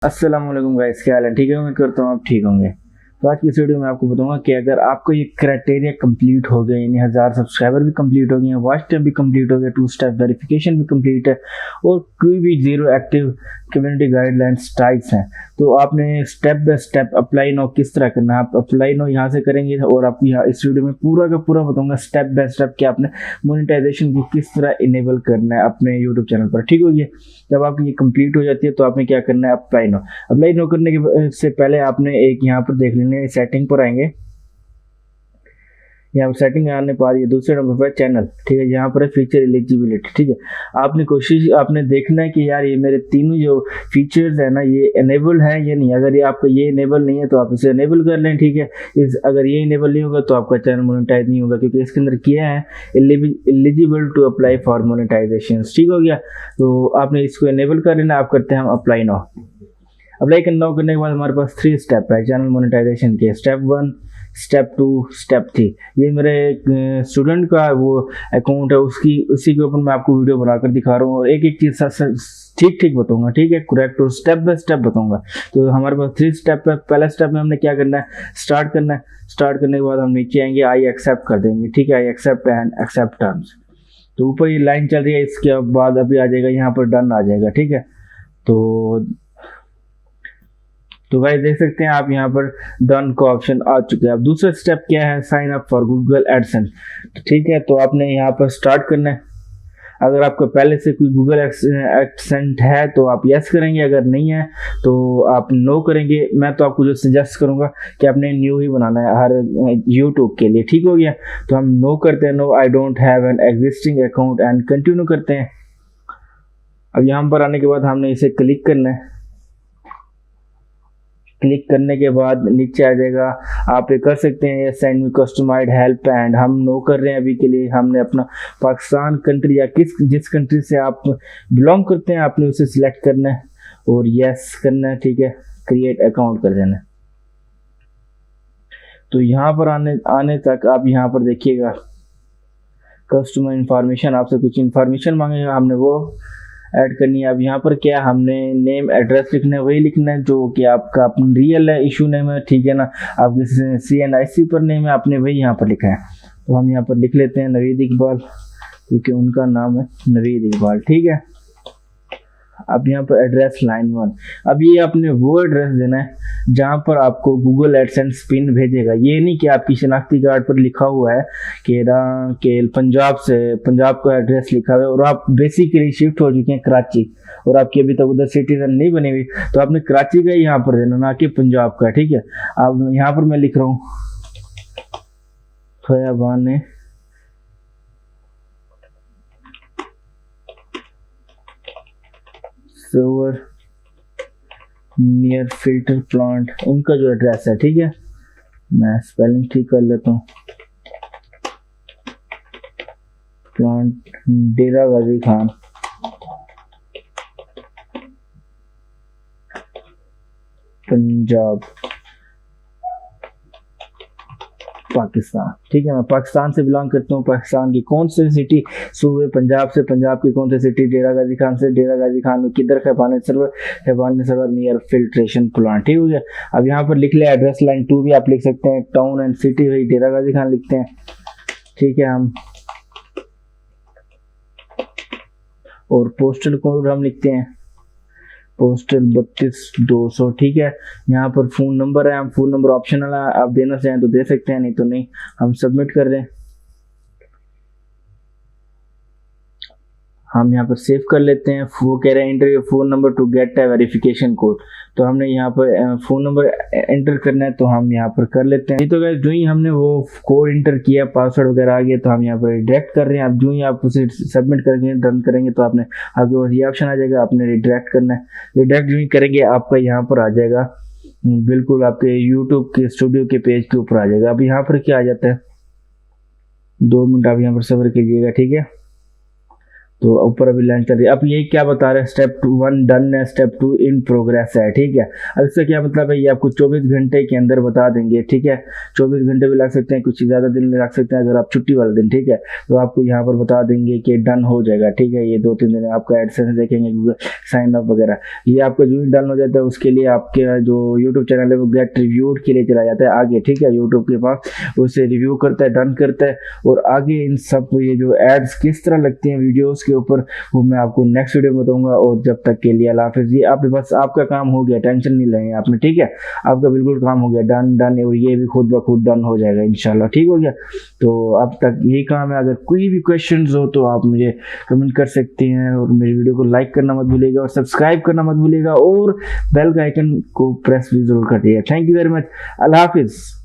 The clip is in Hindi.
अस्सलाम वालेकुम गाइस, क्या हाल है? ठीक है, उम्मीद करता हूँ आप ठीक होंगे। तो आज की इस वीडियो में आपको बताऊंगा कि अगर आपको ये क्राइटेरिया कंप्लीट हो गए, यानी 1000 सब्सक्राइबर भी कंप्लीट हो गए हैं, वॉच टाइम भी कंप्लीट हो गया, 2 स्टेप वेरिफिकेशन भी कंप्लीट है और कोई भी 0 एक्टिव कम्युनिटी गाइडलाइंस टाइप्स हैं, तो आपने step by step apply no किस तरह करना है। आप अप्लाई नो यहाँ से करेंगे और आपको यहाँ इस वीडियो में पूरा का पूरा बताऊंगा स्टेप बाय स्टेप कि आपने मोनेटाइजेशन को किस तरह इनेबल करना है अपने यूट्यूब चैनल पर। ठीक हो गया? जब आपकी ये कंप्लीट हो जाती है तो आपने क्या करना है, अप्लाई नो करने के से पहले आपने एक यहाँ पर देख लेना है, सेटिंग पर आएंगे। यहाँ पर सेटिंग आने पर ये दूसरे नंबर पर चैनल, ठीक है। यहाँ पर है फीचर एलिजिबिलिटी, ठीक है। आपने देखना है कि यार ये मेरे तीनों जो फीचर्स है ना, ये एनेबल है या नहीं। अगर ये आपका ये एनेबल नहीं है तो आप इसे एनेबल कर लें, ठीक है। अगर ये एनेबल नहीं होगा तो आपका चैनल मोनेटाइज नहीं होगा, क्योंकि इसके अंदर किया है eligible to apply for monetisation. ठीक हो गया? तो आपने इसको एनेबल कर लेना। आप करते हैं हम अप्लाई नाउ। अप्लाई करने के बाद हमारे पास 3 स्टेप है चैनल मोनेटाइजेशन के। Step 1, step 2, step 3। ये मेरे स्टूडेंट का वो अकाउंट है, उसी के ऊपर मैं आपको वीडियो बनाकर दिखा रहा हूँ और एक एक चीज़ ठीक बताऊंगा, ठीक है, करेक्ट, और स्टेप बाय स्टेप बताऊंगा। तो हमारे पास 3 स्टेप है। पहला स्टेप में हमने क्या करना है, स्टार्ट करना है। स्टार्ट करने के बाद हम नीचे आएंगे, आई एक्सेप्ट कर देंगे, ठीक है। I accept and accept terms. तो ऊपर ये लाइन चल रही है, इसके बाद अभी आ जाएगा यहाँ पर डन आ जाएगा, ठीक है। तो भाई देख सकते हैं आप यहाँ पर डन का ऑप्शन आ चुका है। अब दूसरा स्टेप क्या है, sign up for Google AdSense. तो ठीक है, तो आपने यहाँ पर स्टार्ट करना है। अगर आपका पहले से कोई गूगल एडसेंस है तो आप यस करेंगे, अगर नहीं है तो आप नो करेंगे। मैं तो आपको जो सजेस्ट करूंगा कि आपने न्यू ही बनाना है हर यूट्यूब के लिए। ठीक हो गया? तो हम नो करते हैं, no I don't have an existing account, and continue करते हैं। अब यहाँ पर आने के बाद हमने इसे क्लिक करना है। क्लिक करने के बाद नीचे आ जाएगा, आप ये कर सकते हैं ये send me customised help, and हम नो कर रहे हैं अभी के लिए। हमने अपना पाकिस्तान कंट्री या जिस कंट्री से आप बिलोंग करते हैं आपने उसे सिलेक्ट करना है और यस करना है, ठीक है। क्रिएट अकाउंट कर देना है। तो यहाँ पर आने तक आप यहाँ पर देखिएगा, कस्टमर इंफॉर्मेशन, आपसे कुछ इंफॉर्मेशन मांगेगा, हमने वो ऐड करनी है। अब यहाँ पर क्या हमने नेम एड्रेस लिखना है, वही लिखना है जो कि आपका अपना रियल है, इशू नेम है, ठीक है ना। आपके CNIC पर नेम है, आपने वही यहाँ पर लिखा है। तो हम यहाँ पर लिख लेते हैं नवीद इकबाल, क्योंकि उनका नाम है नवीद इकबाल, ठीक है। अब यहाँ पर एड्रेस लाइन 1। अब ये आपने वो एड्रेस देना है जहाँ पर आपको गूगल एडसेंस पिन भेजेगा। ये नहीं कि आपकी शनाख्ती कार्ड पर लिखा हुआ है कि पंजाब का एड्रेस लिखा हुआ है और आप बेसिकली शिफ्ट हो चुके हैं कराची और आपकी अभी तक उधर सिटीजन नहीं बनी हुई, तो आपने कराची का यहाँ पर देना, ना कि पंजाब का, ठीक है। अब यहाँ पर मैं लिख रहा हूँ फयाबान सर्वर नियर फिल्टर प्लांट, उनका जो एड्रेस है, ठीक है। मैं स्पेलिंग ठीक कर लेता हूँ। प्लांट डेरा गाजी खान, पंजाब, पाकिस्तान, ठीक है। मैं पाकिस्तान से बिलोंग करता हूँ। पाकिस्तान की कौन सी सिटी, सूबे पंजाब से, पंजाब की कौन सी सिटी, डेरा गाजी खान से, डेरा गाजी खान में किधर, खैबान सर्वर नियर फिल्ट्रेशन प्लांट, ठीक हो गया। अब यहाँ पर लिख लिया एड्रेस लाइन 2 भी आप लिख सकते हैं। टाउन एंड सिटी वही डेरा गाजी खान लिखते हैं, ठीक है हम। और पोस्टल कोड हम लिखते हैं पोस्टल 3200, ठीक है। यहाँ पर फोन नंबर है, हम फोन नंबर ऑप्शनल है, आप देना चाहें तो दे सकते हैं, नहीं तो नहीं। हम सबमिट कर रहे हैं। हम यहाँ पर सेव कर लेते हैं। वो कह रहे हैं enter your phone number to get a verification code, तो हमने यहाँ पर फोन नंबर एंटर करना है, तो हम यहाँ पर कर लेते हैं। तो गाइस जो ही हमने वो कोड एंटर किया, पासवर्ड वगैरह आ गया, तो हम यहाँ पर रिडायरेक्ट कर रहे हैं। अब जो ही आप उसे सबमिट करेंगे, डन करेंगे, तो आपने आपके पास ये ऑप्शन आ जाएगा, आपने रिडायरेक्ट करना है। रिडायरेक्ट जो ही करेंगे आपका यहाँ पर आ जाएगा, बिल्कुल आपके यूट्यूब के स्टूडियो के पेज के ऊपर आ जाएगा। अब यहाँ पर क्या आ जाता है, 2 मिनट आप यहाँ पर सब्र कीजिएगा, ठीक है। तो ऊपर अभी लाइन चल रही है। अब ये क्या बता रहे हैं, स्टेप 1 डन है, स्टेप 2 इन प्रोग्रेस है, ठीक है। अब इसका क्या मतलब है, ये आपको 24 घंटे के अंदर बता देंगे, ठीक है। 24 घंटे भी लग सकते हैं, कुछ ज़्यादा दिन लग सकते हैं अगर आप छुट्टी वाले दिन, ठीक है। तो आपको यहाँ पर बता देंगे कि डन हो जाएगा, ठीक है। ये 2-3 दिन आपका एडसेंस देखेंगे, गूगल साइन अप वगैरह, ये आपका जो ही डन हो जाता है उसके लिए आपके जो यूट्यूब चैनल है वो गेट रिव्यूड के लिए चला जाता है आगे, ठीक है। यूट्यूब के पास उसे रिव्यू करता है, डन करता है, और आगे इन सब ये जो एड्स किस तरह लगती हैं वीडियोस के ऊपर वो मैं आपको नेक्स्ट वीडियो में बताऊंगा। और जब तक के लिए अल्लाह हाफिज़। ये आप बस आपका काम हो गया, टेंशन नहीं लेंगे आपने, ठीक है। आपका बिल्कुल काम हो गया, डन डन, और ये भी खुद ब खुद डन हो जाएगा इंशाल्लाह, ठीक हो गया। तो अब तक यही काम है। अगर कोई भी क्वेश्चन हो तो आप मुझे कमेंट कर सकते हैं, और मेरी वीडियो को लाइक करना मत भूलिएगा, और सब्सक्राइब करना मत भूलिएगा, और बेल का आइकन को प्रेस भी जरूर कर दिएगा। थैंक यू वेरी मच, अल्लाह हाफिज़।